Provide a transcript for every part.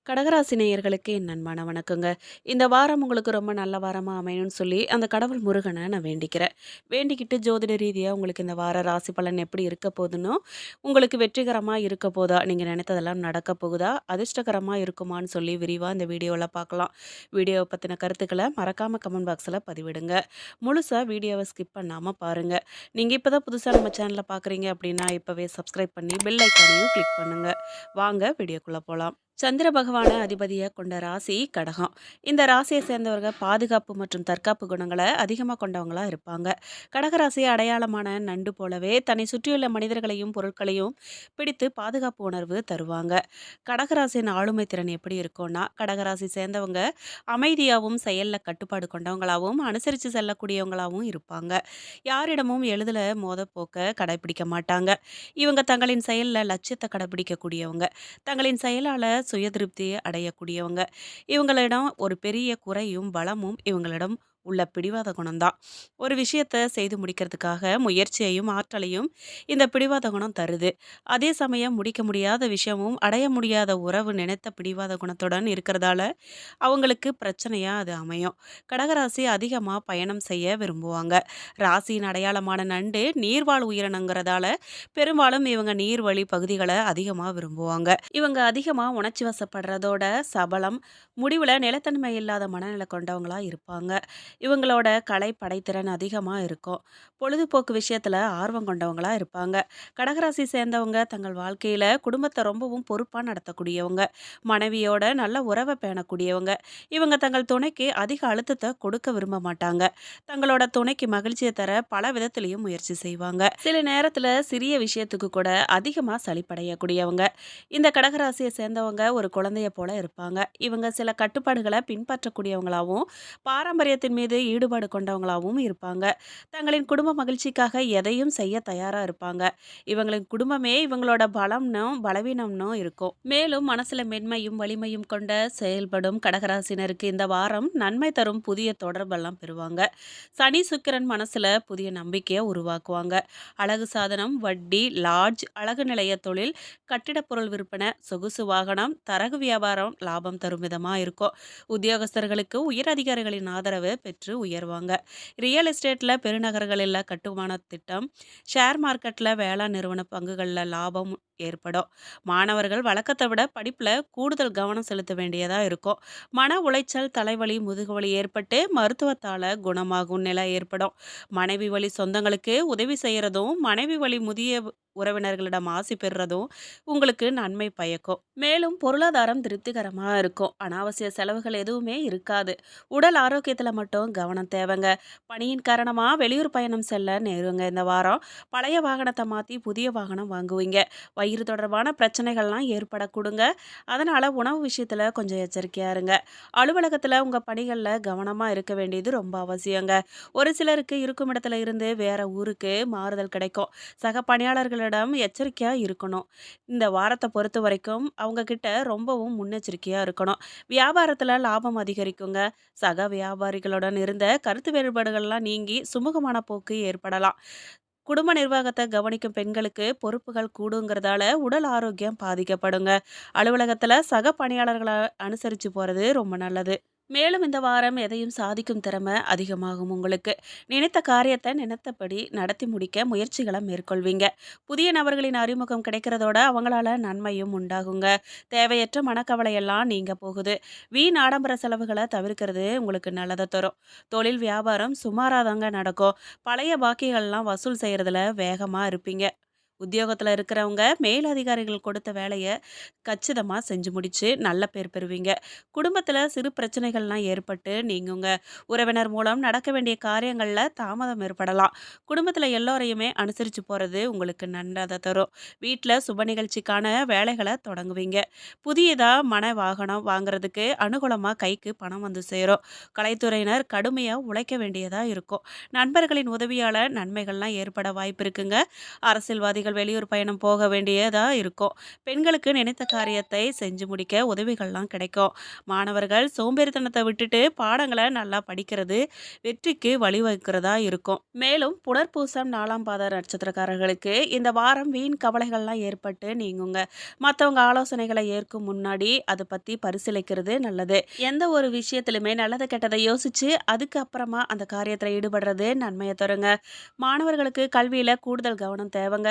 கடகராசி நேயர்களுக்கு என் அன்பான வணக்கங்க. இந்த வாரம் உங்களுக்கு ரொம்ப நல்ல வாரமா அமையணும்னு சொல்லி, அந்த கடவுள் முருகன நான் வேண்டிக்கிறேன். வேண்டிக்கிட்டு ஜோதிட ரீதியா உங்களுக்கு இந்த வார ராசி பலன் எப்படி இருக்க போதுன்னோ, உங்களுக்கு வெற்றிகரமா இருக்க போதா? நீங்க நினைத்ததெல்லாம் நடக்க போகுதா? அதிர்ஷ்டகரமா இருக்குமான்னு சொல்லி விரிவா இந்த வீடியோல பார்க்கலாம். வீடியோவ பத்தின கருத்துக்கள மறக்காம கமெண்ட் பாக்ஸ்ல பதிவிடுங்க. முழுசா வீடியோவ ஸ்கிப் பண்ணாம பாருங்க. நீங்க இப்ப தான் புதுசா நம்ம சேனல பார்க்குறீங்க அப்படின்னா, இப்பவே சப்ஸ்கிரைப் பண்ணி பெல் ஐகானையும் கிளிக் பண்ணுங்க. வாங்க வீடியோக்குள்ள போலாம். சந்திர பகவான அதிபதியா கொண்ட ராசி கடகம். இந்த ராசியை சேர்ந்தவர்கள் பாதுகாப்பு மற்றும் தற்காப்பு குணங்களை அதிகமாக கொண்டவங்களா இருப்பாங்க. கடகராசி அடையாளமான நண்டு போலவே தன்னை சுற்றியுள்ள மனிதர்களையும் பொருட்களையும் பிடித்து பாதுகாப்பு உணர்வு தருவாங்க. கடகராசியின் ஆளுமை திறன் எப்படி இருக்கும்னா, கடகராசி சேர்ந்தவங்க அமைதியாகவும் செயல்ல கட்டுப்பாடு கொண்டவங்களாகவும் அனுசரித்து செல்லக்கூடியவங்களாகவும் இருப்பாங்க. யாரிடமும் எளிதில் மோத போக்க கடைபிடிக்க மாட்டாங்க. இவங்க தங்களின் செயல்ல லட்சியத்தை கடைபிடிக்கக்கூடியவங்க. தங்களின் செயலால சுயதிருப்தியை அடையக்கூடியவங்க. இவங்களிடம் ஒரு பெரிய குறையும் பலமும் இவங்களிடம் உள்ள பிடிவாத குணம்தான். ஒரு விஷயத்த செய்து முடிக்கிறதுக்காக முயற்சியையும் ஆற்றலையும் இந்த பிடிவாத குணம் தருது. அதே சமயம் முடிக்க முடியாத விஷயமும் அடைய முடியாத உறவு நினைத்த பிடிவாத குணத்துடன் இருக்கிறதால அவங்களுக்கு பிரச்சனையா அது அமையும். கடகராசி அதிகமாக பயணம் செய்ய விரும்புவாங்க. ராசியின் அடையாளமான நண்டு நீர்வாழ் உயிரினங்கிறதால பெரும்பாலும் இவங்க நீர்வழி பகுதிகளை அதிகமாக விரும்புவாங்க. இவங்க அதிகமாக உணர்ச்சி வசப்படுறதோட சபலம் முடிவில் நிலைத்தன்மை இல்லாத மனநிலை கொண்டவங்களா இருப்பாங்க. இவங்களோட கலை படைத்திறன் அதிகமாக இருக்கும். பொழுதுபோக்கு விஷயத்தில் ஆர்வம் கொண்டவங்களா இருப்பாங்க. கடகராசி சேர்ந்தவங்க தங்கள் வாழ்க்கையில் குடும்பத்தை ரொம்பவும் பொறுப்பாக நடத்தக்கூடியவங்க. மனைவியோட நல்ல உறவை பேணக்கூடியவங்க. இவங்க தங்கள் துணைக்கு அதிக அழுத்தத்தை கொடுக்க விரும்ப மாட்டாங்க. தங்களோட துணைக்கு மகிழ்ச்சியை தர பல விதத்திலையும் முயற்சி செய்வாங்க. சில நேரத்தில் சிறிய விஷயத்துக்கு கூட அதிகமாக சலிப்படையக்கூடியவங்க. இந்த கடகராசியை சேர்ந்தவங்க ஒரு குழந்தைய போல இருப்பாங்க. இவங்க சில கட்டுப்பாடுகளை பின்பற்றக்கூடியவங்களாகவும் பாரம்பரியத்தின் மீது ஈடுபாடு கொண்டவங்களாகவும் இருப்பாங்க. தங்களின் குடும்ப மகிழ்ச்சிக்காக எதையும் செய்ய தயாரா இருப்பாங்க. இவங்களின் குடும்பமே இவங்களோட பலம்னும் பலவீனம்னும் இருக்கும். மேலும் மனசுல மென்மையும் வலிமையும் கொண்ட செயல்படும் கடகராசினருக்கு இந்த வாரம் நன்மை தரும் புதிய தொடர்பெல்லாம் பெறுவாங்க. சனி சுக்கிரன் மனசுல புதிய நம்பிக்கையை உருவாக்குவாங்க. அழகு சாதனம், வட்டி, லாட்ஜ், அழகு நிலைய தொழில், கட்டிடப் பொருள் விற்பனை, சொகுசு வாகனம், தரகு வியாபாரம் லாபம் தரும் விதமா இருக்கும். உத்தியோகஸ்தர்களுக்கு உயர் அதிகாரிகளின் ஆதரவு பெற்று உயர்வாங்க. ரியல் எஸ்டேட்ல பெருநகரங்களில் கட்டுமான திட்டம், ஷேர் மார்க்கெட்ல வேளாண் நிறுவன பங்குகளில் லாபம் ஏற்படும். மாணவர்கள் வழக்கத்தை விட படிப்புல கூடுதல் கவனம் செலுத்த வேண்டியதா இருக்கும். மன உளைச்சல், தலைவலி, முதுகுவலி ஏற்பட்டு மருத்துவத்தால குணமாகும் நிலை ஏற்படும். மனைவி வழி சொந்தங்களுக்கு உதவி செய்யறதும், மனைவி வழி முதிய உறவினர்களிடம் ஆசி பெறுறதும் உங்களுக்கு நன்மை பயக்கும். மேலும் பொருளாதாரம் திருப்திகரமா இருக்கும். அனாவசிய செலவுகள் எதுவுமே இருக்காது. உடல் ஆரோக்கியத்துல மட்டும் கவனம் தேவைங்க. பணியின் காரணமா வெளியூர் பயணம் செல்ல நேருங்க இந்த வாரம். பழைய வாகனத்தை மாத்தி புதிய வாகனம் வாங்குவீங்க. வயிறு தொடர்பான பிரச்சனைகள்லாம் ஏற்படக்கூடுங்க. அதனால உணவு விஷயத்துல கொஞ்சம் எச்சரிக்கையா இருங்க. அலுவலகத்துல உங்க பணிகள்ல கவனமா இருக்க வேண்டியது ரொம்ப அவசியங்க. ஒரு சிலருக்கு இருக்கும் இடத்துல இருந்து வேற ஊருக்கு மாறுதல் கிடைக்கும். சக பணியாளர்களிடம் எச்சரிக்கையா இருக்கணும். இந்த வாரத்தை பொறுத்த வரைக்கும் அவங்க கிட்ட ரொம்பவும் முன்னெச்சரிக்கையா இருக்கணும். வியாபாரத்துல லாபம் அதிகரிக்குங்க. சக வியாபாரிகளுடன் இருந்த கருத்து வேறுபாடுகள்லாம் நீங்கி சுமூகமான போக்கு ஏற்படலாம். குடும்ப நிர்வாகத்தை கவனிக்கும் பெண்களுக்கு பொறுப்புகள் கூடுங்கிறதால உடல் ஆரோக்கியம் பாதிக்கப்படுங்க. அலுவலகத்துல சக பணியாளர்களை அனுசரித்து போறது ரொம்ப நல்லது. மேலும் இந்த வாரம் எதையும் சாதிக்கும் திறமை அதிகமாகும் உங்களுக்கு. நினைத்த காரியத்தை நினைத்தபடி நடத்தி முடிக்க முயற்சிகளை மேற்கொள்வீங்க. புதிய நபர்களின் அறிமுகம் கிடைக்கிறதோட அவங்களால நன்மையும் உண்டாகுங்க. தேவையற்ற மனக்கவலையெல்லாம் நீங்க போகுது. வீண் ஆடம்பர செலவுகளை தவிர்க்கிறது உங்களுக்கு நல்லதை தரும். தொழில் வியாபாரம் சுமாராதாங்க நடக்கும். பழைய பாக்கிகள்லாம் வசூல் செய்யறதுல வேகமா இருப்பீங்க. உத்தியோகத்தில் இருக்கிறவங்க மேலதிகாரிகள் கொடுத்த வேலையை கச்சிதமாக செஞ்சு முடிச்சு நல்ல பேர் பெறுவீங்க. குடும்பத்தில் சிறு பிரச்சனைகள்லாம் ஏற்பட்டு நீங்குங்க. உறவினர் மூலம் நடக்க வேண்டிய காரியங்களில் தாமதம் ஏற்படலாம். குடும்பத்தில் எல்லோரையுமே அனுசரித்து போகிறது உங்களுக்கு நன்றதை தரும். வீட்டில் சுப நிகழ்ச்சிக்கான வேலைகளை தொடங்குவீங்க. புதியதாக மன வாகனம் வாங்குறதுக்கு அனுகூலமாக கைக்கு பணம் வந்து சேரும். கலைத்துறையினர் கடுமையாக உழைக்க வேண்டியதாக இருக்கும். நண்பர்களின் உதவியால் நன்மைகள்லாம் ஏற்பட வாய்ப்பு இருக்குங்க. அரசியல்வாதிகள் குழந்தைகள் வெளியூர் பயணம் போக வேண்டியதா இருக்கும். பெண்களுக்கு நினைத்த காரியத்தை செஞ்சு முடிக்க உதவிகள்லாம் கிடைக்கும். மாணவர்கள் சோம்பேறித்தனத்தை விட்டுட்டு பாடங்களை நல்லா படிக்கிறது வெற்றிக்கு வழிவகுக்கிறதா இருக்கும். மேலும் புனர்பூசம் 4ஆம் பாத நட்சத்திரக்காரர்களுக்கு இந்த வாரம் வீண் கவலைகள்லாம் ஏற்பட்டு நீங்குங்க. மற்றவங்க ஆலோசனைகளை ஏற்கும் முன்னாடி அதை பத்தி பரிசீலிக்கிறது நல்லது. எந்த ஒரு விஷயத்திலுமே நல்லதை கெட்டதை யோசிச்சு அதுக்கு அப்புறமா அந்த காரியத்தில் ஈடுபடுறது நன்மையை தருங்க. மாணவர்களுக்கு கல்வியில கூடுதல் கவனம் தேவைங்க.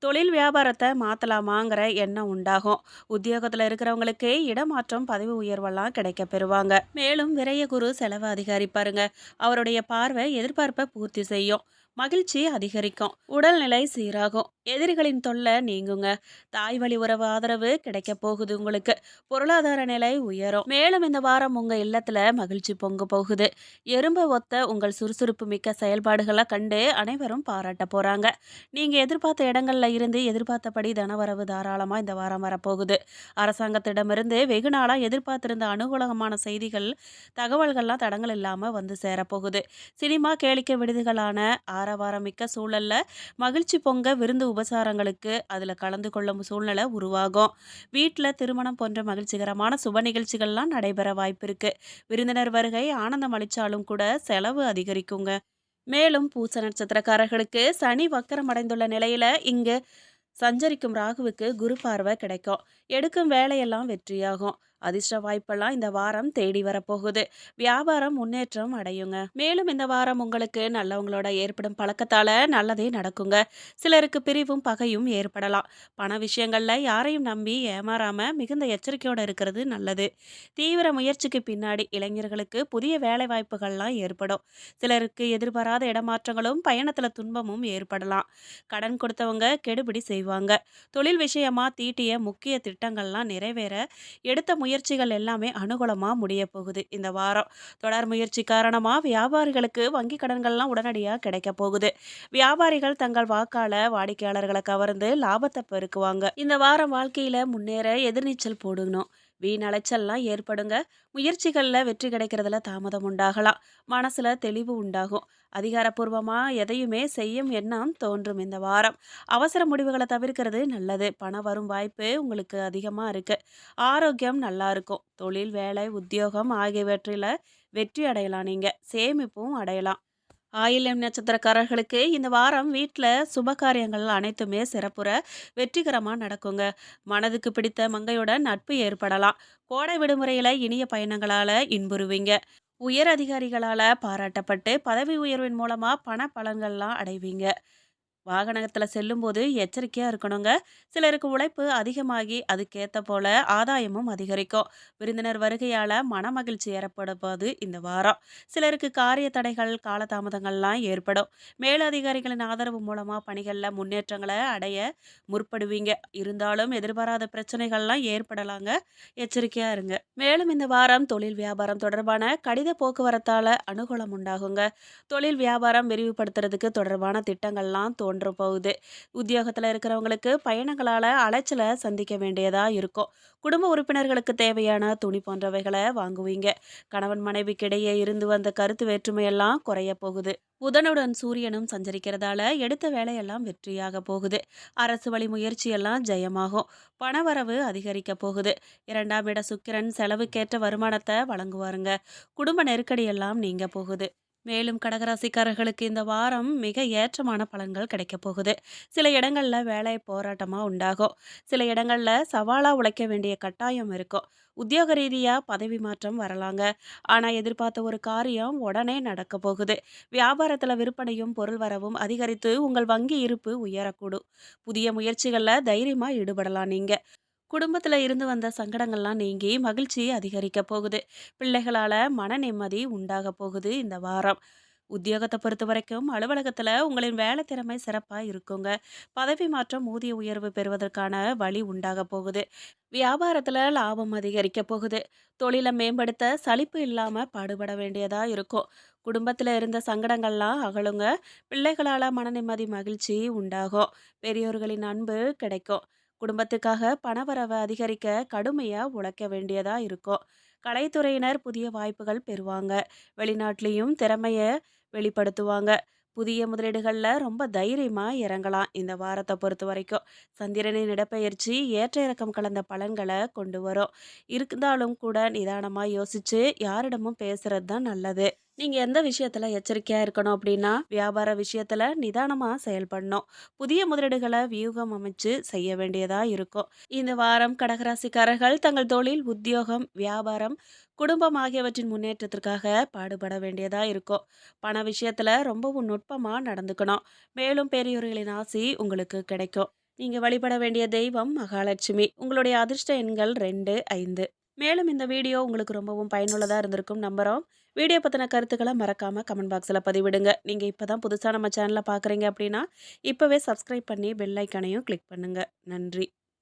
தொழில் வியாபாரத்தை மாத்தலாமாங்கிற எண்ணம் உண்டாகும். உத்தியோகத்தில் இருக்கிறவங்களுக்கு இடமாற்றம் பதவி உயர்வெல்லாம் கிடைக்க பெறுவாங்க. மேலும் விரைய குரு செலவு அதிகரிப்பாருங்க. அவருடைய பார்வை எதிர்பார்ப்பை பூர்த்தி செய்யும். மகிழ்ச்சி அதிகரிக்கும். உடல்நிலை சீராகும். எதிரிகளின் தொல்லை நீங்குங்க. தாய் வழி உறவு ஆதரவு கிடைக்க போகுது உங்களுக்கு. பொருளாதார நிலை உயரும். மேலும் இந்த வாரம் உங்க இல்லத்துல மகிழ்ச்சி பொங்க போகுது. எறும்பு ஒத்த உங்கள் சுறுசுறுப்பு மிக்க செயல்பாடுகளை கண்டு அனைவரும் பாராட்ட போறாங்க. நீங்க எதிர்பார்த்த இடங்கள்ல இருந்து எதிர்பார்த்தபடி தனவரவு தாராளமா இந்த வாரம் வரப்போகுது. அரசாங்கத்திடமிருந்து வெகு நாளா எதிர்பார்த்திருந்த அனுகூலமான செய்திகள், தகவல்கள்லாம் தடங்கள் இல்லாம வந்து சேரப்போகுது. சினிமா கேளிக்கை விடுதிகளான ஆரவாரமிக்க சூழல்ல மகிழ்ச்சி பொங்க விருந்து உபசாரங்களுக்கு அதுல கலந்து கொள்ளும் சூழ்நிலை உருவாகும். வீட்டில் திருமணம் போன்ற மகிழ்ச்சிகரமான சுப நிகழ்ச்சிகள்லாம் நடைபெற வாய்ப்பு இருக்கு. விருந்தினர் வருகை ஆனந்தம் அளிச்சாலும் கூட செலவு அதிகரிக்குங்க. மேலும் பூச நட்சத்திரக்காரர்களுக்கு சனி வக்கரம் அடைந்துள்ள நிலையில இங்கு சஞ்சரிக்கும் ராகுவுக்கு குரு பார்வை கிடைக்கும். எடுக்கும் வேலையெல்லாம் வெற்றியாகும். அதிர்ஷ்ட வாய்ப்பெல்லாம் இந்த வாரம் தேடி வரப்போகுது. வியாபாரம் முன்னேற்றம் அடையுங்க. மேலும் இந்த வாரம் உங்களுக்கு நல்லவங்களோட ஏற்படும் பழக்கத்தால நல்லதே நடக்குங்க. சிலருக்கு பிரிவும் பகையும் ஏற்படலாம். பண விஷயங்கள்ல யாரையும் நம்பி ஏமாறாம மிகுந்த எச்சரிக்கையோட இருக்கிறது நல்லது. தீவிர முயற்சிக்கு பின்னாடி இளைஞர்களுக்கு புதிய வேலை வாய்ப்புகள்லாம் ஏற்படும். சிலருக்கு எதிர்பாராத இடமாற்றங்களும் பயணத்துல துன்பமும் ஏற்படலாம். கடன் கொடுத்தவங்க கெடுபிடி செய்வாங்க. தொழில் விஷயமா தீட்டிய முக்கிய திட்டங்கள்லாம் நிறைவேற எடுத்த முயற்சிகள் எல்லாமே அனுகூலமா முடிய போகுது இந்த வாரம். தொடர் முயற்சி காரணமா வியாபாரிகளுக்கு வங்கி கடன்கள்லாம் உடனடியா கிடைக்க போகுது. வியாபாரிகள் தங்கள் வாக்கால வாடிக்கையாளர்களை கவர்ந்து லாபத்தை பெருக்குவாங்க. இந்த வாரம் வாழ்க்கையில முன்னேற எதிர்நீச்சல் போடணும். வீண் அலைச்சல்லாம் ஏற்படுங்க. முயற்சிகள்ல வெற்றி கிடைக்கிறதுல தாமதம் உண்டாகலாம். மனசுல தெளிவு உண்டாகும். அதிகாரப்பூர்வமா எதையுமே செய்யும் எண்ணம் தோன்றும் இந்த வாரம். அவசர முடிவுகளை தவிர்க்கிறது நல்லது. பணம் வரும் வாய்ப்பு உங்களுக்கு அதிகமா இருக்கு. ஆரோக்கியம் நல்லா இருக்கும். தொழில், வேலை, உத்தியோகம் ஆகியவற்றில வெற்றி அடையலாம். நீங்க சேமிப்பும் அடையலாம். ஆயில்யம் நட்சத்திரக்காரர்களுக்கு இந்த வாரம் வீட்டில் சுபகாரியங்கள் அனைத்துமே சிறப்புற வெற்றிகரமாக நடக்குங்க. மனதுக்கு பிடித்த மங்கையோட நட்பு ஏற்படலாம். கோடை விடுமுறையில் இனிய பயணங்களால் இன்புறுவீங்க. உயர் அதிகாரிகளால் பாராட்டப்பட்டு பதவி உயர்வின் மூலமாக பண பலன்கள்லாம் அடைவீங்க. வாகனத்துல செல்லும்போது எச்சரிக்கையா இருக்கணுங்க. சிலருக்கு உழைப்பு அதிகமாகி அதுக்கேத்த போல ஆதாயமும் அதிகரிக்கும். விருந்தினர் வருகையால மனமகிழ்ச்சி ஏற்படும்போது இந்த வாரம். சிலருக்கு காரிய தடைகள், காலதாமதங்கள்லாம் ஏற்படும். மேலதிகாரிகளின் ஆதரவு மூலமா பணிகள்ல முன்னேற்றங்களை அடைய முற்படுவீங்க. இருந்தாலும் எதிர்பாராத பிரச்சனைகள்லாம் ஏற்படலாங்க. எச்சரிக்கையா இருங்க. மேலும் இந்த வாரம் தொழில் வியாபாரம் தொடர்பான கடித போக்குவரத்தால அனுகூலம் உண்டாகுங்க. தொழில் வியாபாரம் விரிவுபடுத்துறதுக்கு தொடர்பான திட்டங்கள்லாம் தோன்ற போகுது. உத்தியோகத்துல இருக்கிறவங்களுக்கு பயணங்களால அலைச்சலை சந்திக்க வேண்டியதா இருக்கும். குடும்ப உறுப்பினர்களுக்கு தேவையான துணி போன்றவைகளை வாங்குவீங்க. கணவன் மனைவிக்கு இடையே இருந்து வந்த கருத்து வேற்றுமையெல்லாம் குறைய போகுது. புதனுடன் சூரியனும் சஞ்சரிக்கிறதால எடுத்த வேலையெல்லாம் வெற்றியாக போகுது. அரசு வழி முயற்சியெல்லாம் ஜெயமாகும். பணவரவு அதிகரிக்க போகுது. 2ஆம் இட சுக்கிரன் செலவுக்கேற்ற வருமானத்தை வழங்குவாருங்க. குடும்ப நெருக்கடியெல்லாம் நீங்க போகுது. மேலும் கடகராசிக்காரர்களுக்கு இந்த வாரம் மிக ஏற்றமான பலன்கள் கிடைக்க போகுது. சில இடங்கள்ல வேலை போராட்டமா உண்டாகும். சில இடங்கள்ல சவாலா உழைக்க வேண்டிய கட்டாயம் இருக்கும். உத்தியோக ரீதியா பதவி மாற்றம் வரலாங்க. ஆனா எதிர்பார்த்த ஒரு காரியம் உடனே நடக்க போகுது. வியாபாரத்துல விற்பனையும் பொருள் வரவும் அதிகரித்து உங்கள் வங்கி இருப்பு உயரக்கூடும். புதிய முயற்சிகள்ல தைரியமா ஈடுபடலாம் நீங்க. குடும்பத்துல இருந்து வந்த சங்கடங்கள்லாம் நீங்கி மகிழ்ச்சி அதிகரிக்க போகுது. பிள்ளைகளால மன நிம்மதி உண்டாக போகுது இந்த வாரம். உத்தியோகத்தை பொறுத்த வரைக்கும் அலுவலகத்துல உங்களின் வேலை திறமை சிறப்பா இருக்குங்க. பதவி மாற்றம், ஊதிய உயர்வு பெறுவதற்கான வழி உண்டாக போகுது. வியாபாரத்துல லாபம் அதிகரிக்க போகுது. தொழிலை மேம்படுத்த சலிப்பு இல்லாம பாடுபட வேண்டியதா இருக்கும். குடும்பத்துல இருந்த சங்கடங்கள்லாம் அகலுங்க. பிள்ளைகளால மன நிம்மதி, மகிழ்ச்சி உண்டாகும். பெரியோர்களின் அன்பு கிடைக்கும். குடும்பத்துக்காக பணவரவை அதிகரிக்க கடுமையா உழைக்க வேண்டியதா இருக்கும். கலைத்துறையினர் புதிய வாய்ப்புகள் பெறுவாங்க. வெளிநாட்டிலையும் திறமைய வெளிப்படுத்துவாங்க. புதிய முதலீடுகள்ல ரொம்ப தைரியமா இறங்கலாம். இந்த வாரத்த பொறுத்தவரைக்கும். சந்திரனின் இடப்பெயர்ச்சி ஏற்ற இறக்கம் கலந்த பலன்கள கொண்டு வரும். இருந்தாலும் கூட நிதானமா யோசிச்சு யாரிடமும் பேசுறது தான் நல்லது. நீங்க எந்த விஷயத்துல எச்சரிக்கையா இருக்கணும் அப்படின்னா, வியாபார விஷயத்துல நிதானமா செயல்படணும். புதிய முதலீடுகள வியூகம் அமைச்சு செய்ய வேண்டியதா இருக்கும். இந்த வாரம் கடகராசிக்காரர்கள் தங்கள் தொழில், உத்தியோகம், வியாபாரம், குடும்பம் ஆகியவற்றின் முன்னேற்றத்திற்காக பாடுபட வேண்டியதா இருக்கும். பண விஷயத்துல ரொம்பவும் நுட்பமா நடந்துக்கணும். மேலும் பெரியோர்களின் ஆசி உங்களுக்கு கிடைக்கும். நீங்க வழிபட வேண்டிய தெய்வம் மகாலட்சுமி. உங்களுடைய அதிர்ஷ்ட எண்கள் 2, 5. மேலும் இந்த வீடியோ உங்களுக்கு ரொம்பவும் பயனுள்ளதா இருந்திருக்கும் நம்புறோம். வீடியோ பத்தின கருத்துக்களை மறக்காம கமெண்ட் பாக்ஸ்ல பதிவிடுங்க. நீங்க இப்பதான் புதுசா நம்ம சேனலை பாக்குறீங்க அப்படின்னா இப்பவே சப்ஸ்கிரைப் பண்ணி பெல் ஐக்கானையும் கிளிக் பண்ணுங்க. நன்றி.